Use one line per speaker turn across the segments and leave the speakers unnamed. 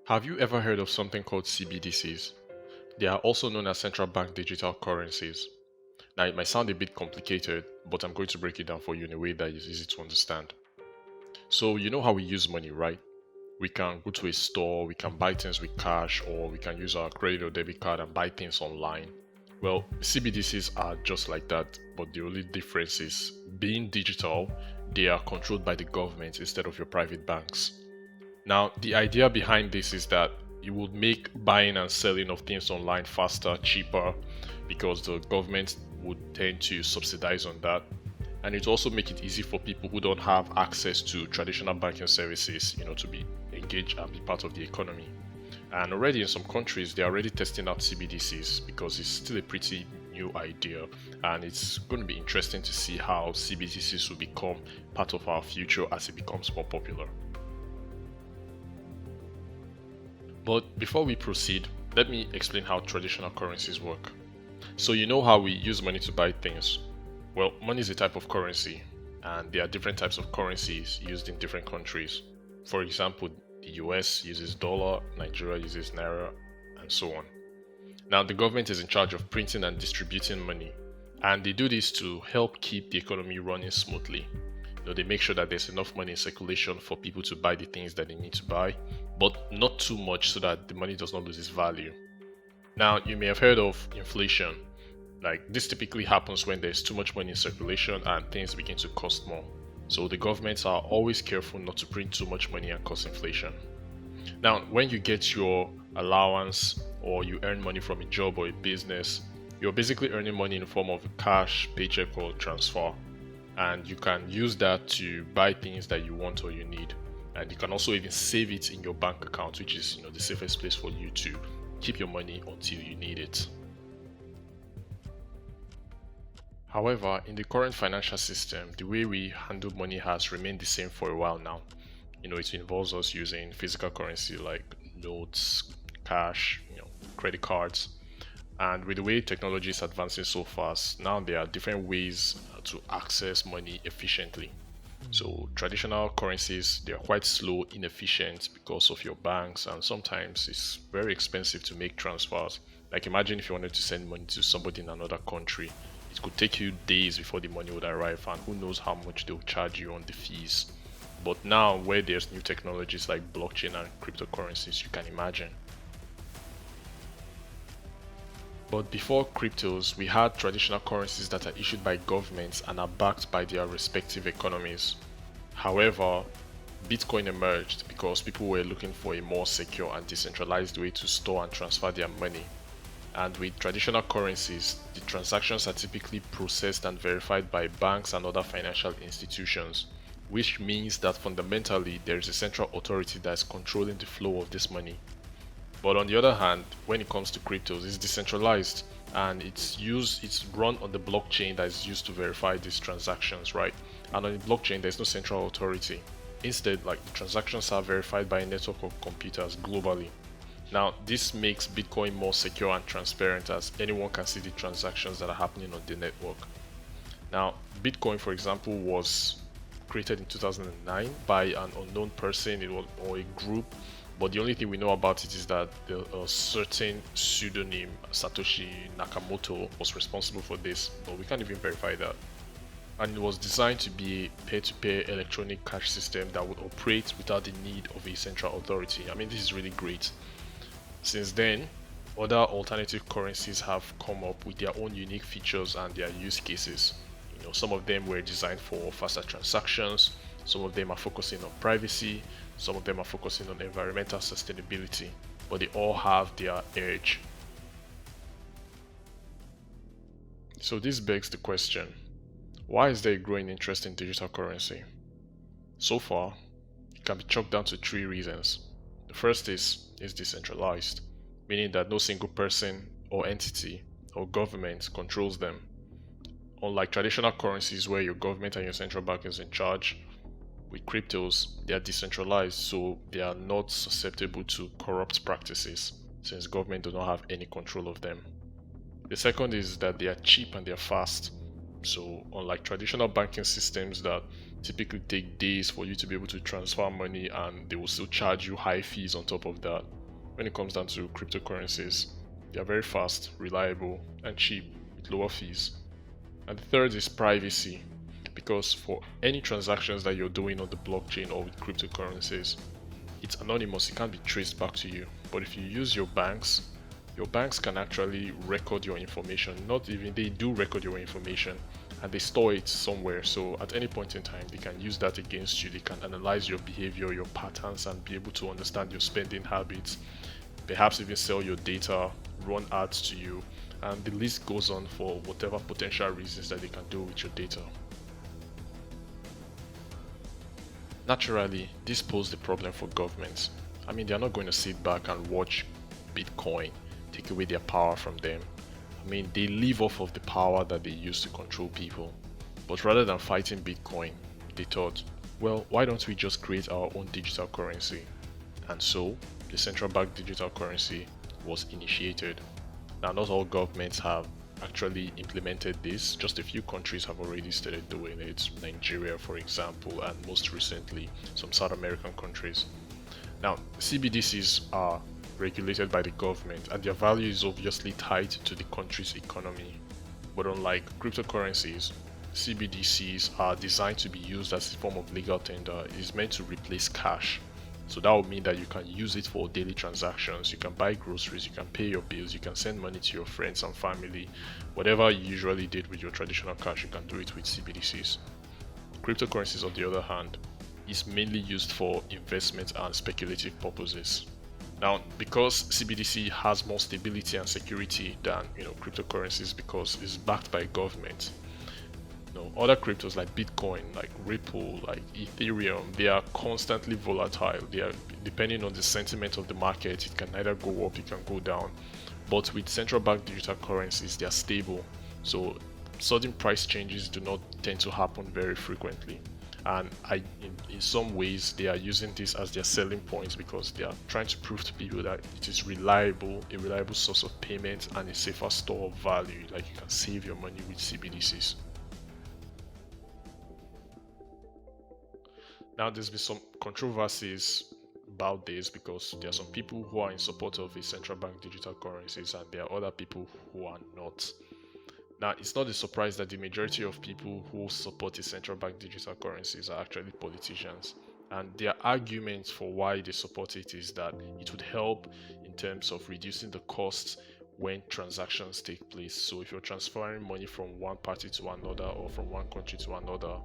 Have you ever heard of something called CBDCs? They are also known as Central Bank Digital Currencies. Now, it might sound a bit complicated, but I'm going to break it down for you in a way that is easy to understand. So, you know how we use money, right? We can go to a store, we can buy things with cash, or we can use our credit or debit card and buy things online. Well, CBDCs are just like that, but the only difference is being digital, they are controlled by the government instead of your private banks. Now, the idea behind this is that it would make buying and selling of things online faster, cheaper, because the government would tend to subsidize on that. And it also make it easy for people who don't have access to traditional banking services, to be engaged and be part of the economy. And already in some countries, they're already testing out CBDCs because it's still a pretty new idea. And it's going to be interesting to see how CBDCs will become part of our future as it becomes more popular. But before we proceed, let me explain how traditional currencies work. So you know how we use money to buy things? Well, money is a type of currency, and there are different types of currencies used in different countries. For example, the US uses dollar, Nigeria uses naira, and so on. Now, the government is in charge of printing and distributing money, and they do this to help keep the economy running smoothly. They make sure that there's enough money in circulation for people to buy the things that they need to buy, but not too much so that the money does not lose its value. Now, you may have heard of inflation. Like, this typically happens when there's too much money in circulation and things begin to cost more. So the governments are always careful not to print too much money and cause inflation. Now, when you get your allowance or you earn money from a job or a business, you're basically earning money in the form of cash, paycheck, or transfer. And you can use that to buy things that you want or you need. And you can also even save it in your bank account, which is the safest place for you to keep your money until you need it. However, in the current financial system, the way we handle money has remained the same for a while now. It involves us using physical currency like notes, cash, credit cards. And with the way technology is advancing so fast, now there are different ways to access money efficiently. So traditional currencies, they are quite slow, inefficient because of your banks, and sometimes it's very expensive to make transfers. Like, imagine if you wanted to send money to somebody in another country, it could take you days before the money would arrive, and who knows how much they'll charge you on the fees. But now, where there's new technologies like blockchain and cryptocurrencies, you can imagine. But before cryptos, we had traditional currencies that are issued by governments and are backed by their respective economies. However, Bitcoin emerged because people were looking for a more secure and decentralized way to store and transfer their money. And with traditional currencies, the transactions are typically processed and verified by banks and other financial institutions, which means that fundamentally there is a central authority that is controlling the flow of this money. But on the other hand, when it comes to cryptos, it's decentralized and it's run on the blockchain that is used to verify these transactions, right? And on the blockchain, there's no central authority. Instead, the transactions are verified by a network of computers globally. Now, this makes Bitcoin more secure and transparent as anyone can see the transactions that are happening on the network. Now, Bitcoin, for example, was created in 2009 by an unknown person or a group. But the only thing we know about it is that a certain pseudonym, Satoshi Nakamoto, was responsible for this, but we can't even verify that. And it was designed to be a peer-to-peer electronic cash system that would operate without the need of a central authority. I mean, this is really great. Since then, other alternative currencies have come up with their own unique features and their use cases. Some of them were designed for faster transactions, some of them are focusing on privacy, some of them are focusing on environmental sustainability, but they all have their edge. So this begs the question, why is there a growing interest in digital currency? So far, it can be chalked down to three reasons. The first is it's decentralized, meaning that no single person or entity or government controls them. Unlike traditional currencies where your government and your central bank is in charge, with cryptos, they are decentralized, so they are not susceptible to corrupt practices since government do not have any control of them. The second is that they are cheap and they are fast. So unlike traditional banking systems that typically take days for you to be able to transfer money and they will still charge you high fees on top of that, when it comes down to cryptocurrencies. They are very fast, reliable, and cheap with lower fees. And the third is privacy, because for any transactions that you're doing on the blockchain or with cryptocurrencies, it's anonymous, it can't be traced back to you. But if you use your banks can actually record your information. Not even, they do record your information and they store it somewhere. So at any point in time, they can use that against you. They can analyze your behavior, your patterns, and be able to understand your spending habits, perhaps even sell your data, run ads to you, and the list goes on for whatever potential reasons that they can do with your data. Naturally, this poses the problem for governments. I mean, they're not going to sit back and watch Bitcoin take away their power from them. I mean, they live off of the power that they use to control people. But rather than fighting Bitcoin, they thought, well, why don't we just create our own digital currency? And so, the Central Bank Digital Currency was initiated. Now, not all governments have actually implemented this. Just a few countries have already started doing it. Nigeria, for example, and most recently, some South American countries. Now, CBDCs are regulated by the government and their value is obviously tied to the country's economy. But unlike cryptocurrencies, CBDCs are designed to be used as a form of legal tender. It is meant to replace cash. So that would mean that you can use it for daily transactions, you can buy groceries, you can pay your bills, you can send money to your friends and family. Whatever you usually did with your traditional cash, you can do it with CBDCs. Cryptocurrencies, on the other hand, is mainly used for investment and speculative purposes. Now, because CBDC has more stability and security than cryptocurrencies, because it's backed by government, other cryptos like Bitcoin, like Ripple, like Ethereum, they are constantly volatile. They are depending on the sentiment of the market. It can either go up, it can go down. But with central bank digital currencies, they are stable. So sudden price changes do not tend to happen very frequently. And in some ways, they are using this as their selling points because they are trying to prove to people that it is reliable, a reliable source of payment, and a safer store of value. Like you can save your money with CBDCs. Now, there's been some controversies about this because there are some people who are in support of the central bank digital currencies and there are other people who are not. Now, it's not a surprise that the majority of people who support the central bank digital currencies are actually politicians. And their argument for why they support it is that it would help in terms of reducing the costs when transactions take place. So if you're transferring money from one party to another or from one country to another,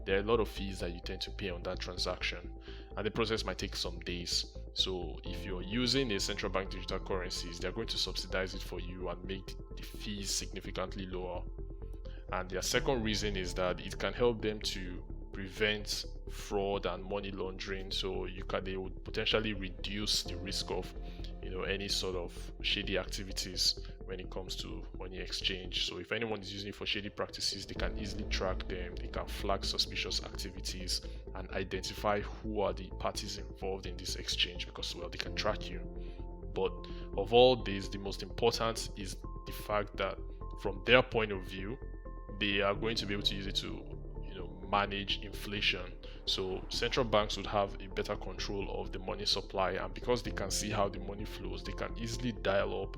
there are a lot of fees that you tend to pay on that transaction, and the process might take some days. So if you're using a central bank digital currencies, they're going to subsidize it for you and make the fees significantly lower. And their second reason is that it can help them to prevent fraud and money laundering. So they would potentially reduce the risk of any sort of shady activities when it comes to money exchange. So if anyone is using it for shady practices, they can easily track them, they can flag suspicious activities and identify who are the parties involved in this exchange because they can track you. But of all this, the most important is the fact that from their point of view, they are going to be able to use it to manage inflation. So central banks would have a better control of the money supply, and because they can see how the money flows, they can easily dial up,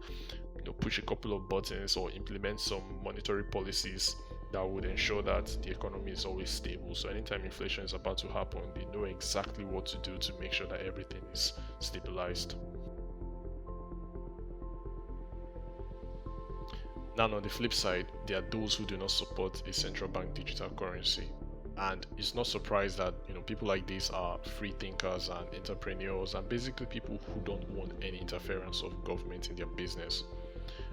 push a couple of buttons or implement some monetary policies that would ensure that the economy is always stable. So anytime inflation is about to happen, they know exactly what to do to make sure that everything is stabilized. Now, on the flip side, there are those who do not support a central bank digital currency. And it's not surprised that people like this are free thinkers and entrepreneurs and basically people who don't want any interference of government in their business.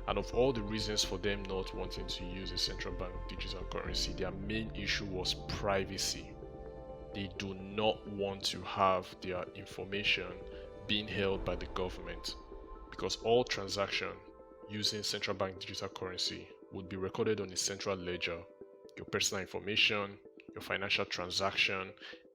And of all the reasons for them not wanting to use a central bank digital currency, their main issue was privacy. They do not want to have their information being held by the government because all transaction using central bank digital currency would be recorded on a central ledger. Your personal information, your financial transaction,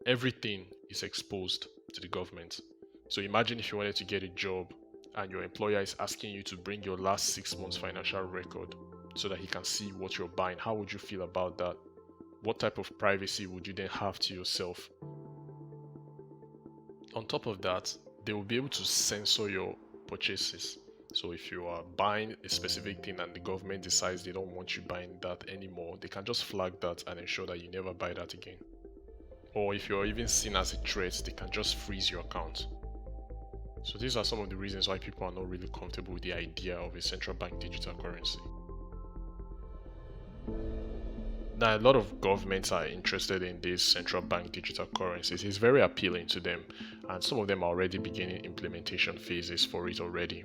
everything is exposed to the government. So imagine if you wanted to get a job and your employer is asking you to bring your last 6 months financial record so that he can see what you're buying. How would you feel about that? What type of privacy would you then have to yourself? On top of that, they will be able to censor your purchases. So if you are buying a specific thing and the government decides they don't want you buying that anymore, they can just flag that and ensure that you never buy that again. Or if you're even seen as a threat, they can just freeze your account. So these are some of the reasons why people are not really comfortable with the idea of a central bank digital currency. Now, a lot of governments are interested in these central bank digital currencies. It's very appealing to them, and some of them are already beginning implementation phases for it already.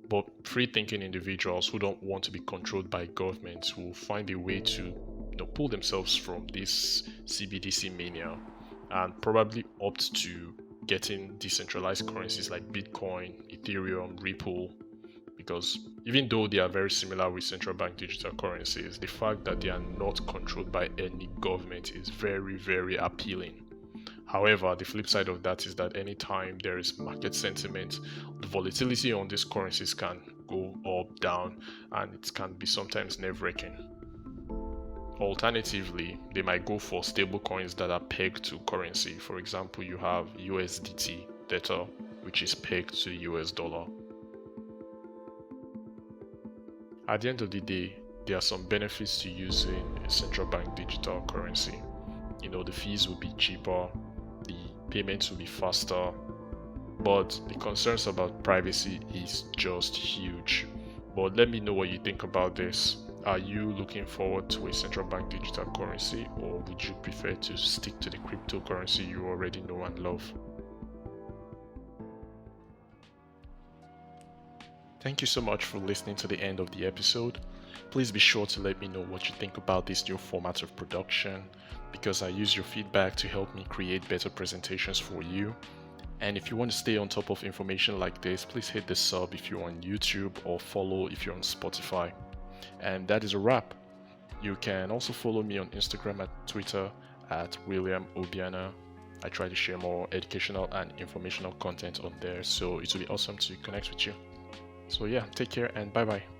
But free-thinking individuals who don't want to be controlled by governments will find a way to pull themselves from this CBDC mania and probably opt to getting decentralized currencies like Bitcoin, Ethereum, Ripple, because even though they are very similar with central bank digital currencies, the fact that they are not controlled by any government is very, very appealing. However, the flip side of that is that anytime there is market sentiment, the volatility on these currencies can go up, down, and it can be sometimes nerve-wracking. Alternatively, they might go for stable coins that are pegged to currency. For example, you have USDT, Tether, which is pegged to the US dollar. At the end of the day, there are some benefits to using a central bank digital currency. The fees will be cheaper, the payments will be faster, but the concerns about privacy is just huge. But let me know what you think about this. Are you looking forward to a central bank digital currency, or would you prefer to stick to the cryptocurrency you already know and love? Thank you so much for listening to the end of the episode. Please be sure to let me know what you think about this new format of production, because I use your feedback to help me create better presentations for you. And if you want to stay on top of information like this, please hit the sub if you're on YouTube, or follow if you're on Spotify. And that is a wrap. You can also follow me on Instagram and Twitter at William Obiana. I try to share more educational and informational content on there, so it will be awesome to connect with you. So yeah, take care and bye bye.